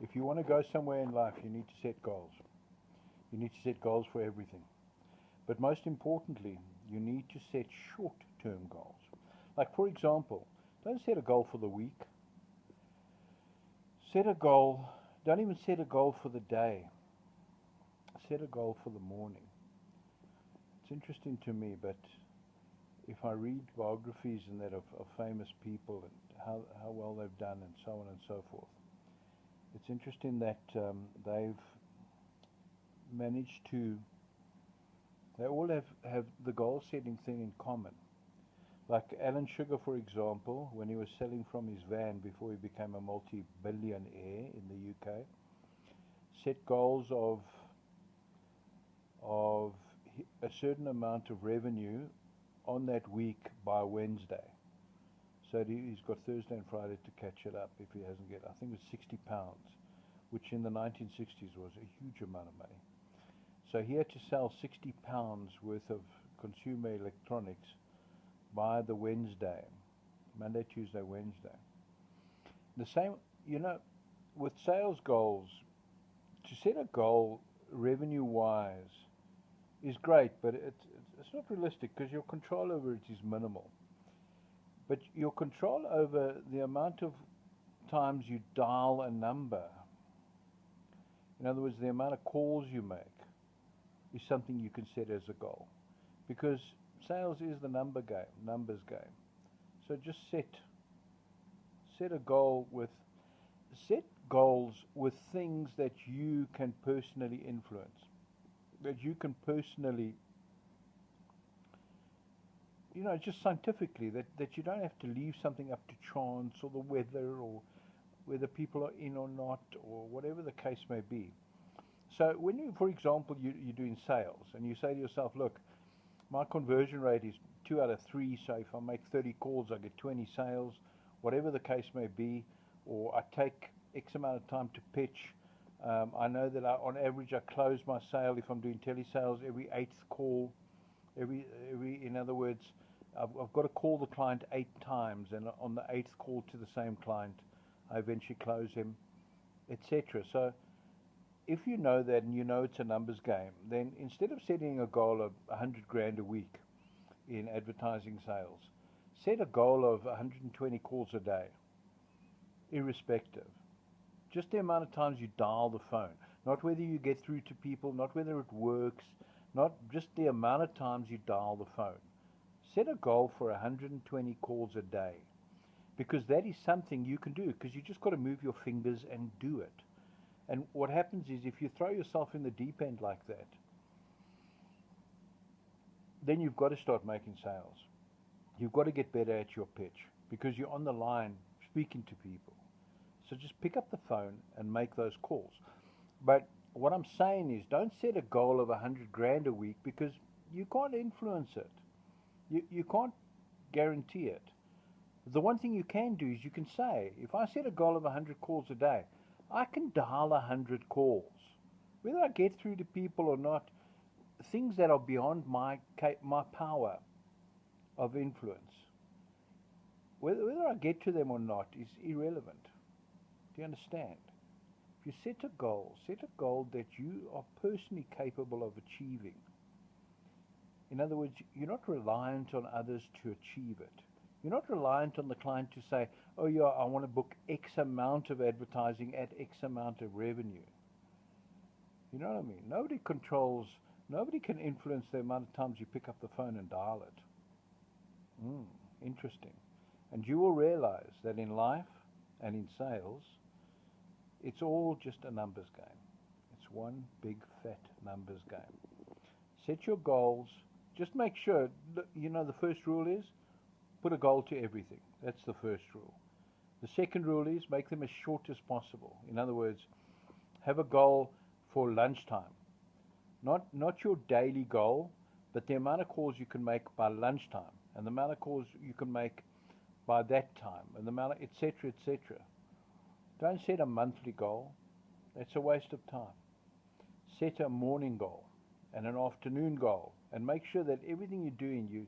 If you want to go somewhere in life, you need to set goals. You need to set goals for everything. But most importantly, you need to set short-term goals. Like, for example, don't set a goal for the week. Set a goal, don't even set a goal for the day. Set a goal for the morning. It's interesting to me, but if I read biographies and that of famous people and how well they've done and so on and so forth, it's interesting that they've managed to, they all have the goal setting thing in common. Like Alan Sugar, for example, when he was selling from his van before he became a multi-billionaire in the UK, set goals of a certain amount of revenue on that week by Wednesday. So he's got Thursday and Friday to catch it up if he hasn't get. I think it was £60, which in the 1960s was a huge amount of money. So he had to sell £60 worth of consumer electronics by the Wednesday, Monday, Tuesday, Wednesday. The same, with sales goals, to set a goal revenue-wise is great, but it's not realistic because your control over it is minimal. But your control over the amount of times you dial a number, in other words, the amount of calls you make, is something you can set as a goal. Because sales is the numbers game. So just set a goal set goals with things that you can personally influence, that you can personally, just scientifically, that you don't have to leave something up to chance or the weather or whether people are in or not or whatever the case may be. So when you, for example, you're doing sales and you say to yourself, look, my conversion rate is 2 out of 3, so if I make 30 calls, I get 20 sales, whatever the case may be, or I take X amount of time to pitch. I know that on average I close my sale if I'm doing telesales every 8th call. In other words, I've got to call the client 8 times, and on the 8th call to the same client, I eventually close him, etc. So if you know that and you know it's a numbers game, then instead of setting a goal of 100 grand a week in advertising sales, set a goal of 120 calls a day, irrespective. Just the amount of times you dial the phone, not whether you get through to people, not whether it works, not just the amount of times you dial the phone. Set a goal for 120 calls a day, because that is something you can do, because you just got to move your fingers and do it. And what happens is if you throw yourself in the deep end like that, then you've got to start making sales. You've got to get better at your pitch because you're on the line speaking to people. So just pick up the phone and make those calls. But what I'm saying is don't set a goal of 100 grand a week because you can't influence it. You can't guarantee it. The one thing you can do is you can say, if I set a goal of 100 calls a day, I can dial 100 calls. Whether I get through to people or not, things that are beyond my power of influence, whether I get to them or not is irrelevant. Do you understand? If you set a goal that you are personally capable of achieving. In other words, you're not reliant on others to achieve it. You're not reliant on the client to say, oh yeah, I want to book X amount of advertising at X amount of revenue. You know what I mean? Nobody can influence the amount of times you pick up the phone and dial it. Interesting. And you will realize that in life and in sales, it's all just a numbers game. It's one big fat numbers game. Set your goals. Just make sure, the first rule is put a goal to everything. That's the first rule. The second rule is make them as short as possible. In other words, have a goal for lunchtime. Not your daily goal, but the amount of calls you can make by lunchtime, and the amount of calls you can make by that time, and the amount of etc., etc. Don't set a monthly goal. That's a waste of time. Set a morning goal and an afternoon goal, and make sure that everything you're doing,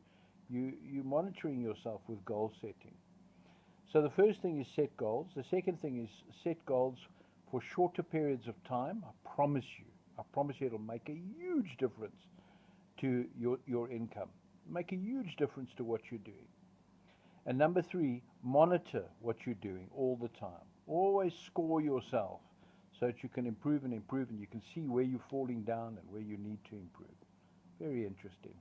you're monitoring yourself with goal setting. So the first thing is set goals. The second thing is set goals for shorter periods of time, I promise you it'll make a huge difference to your income. Make a huge difference to what you're doing. And number three, monitor what you're doing all the time. Always score yourself so that you can improve and improve, and you can see where you're falling down and where you need to improve. Very interesting.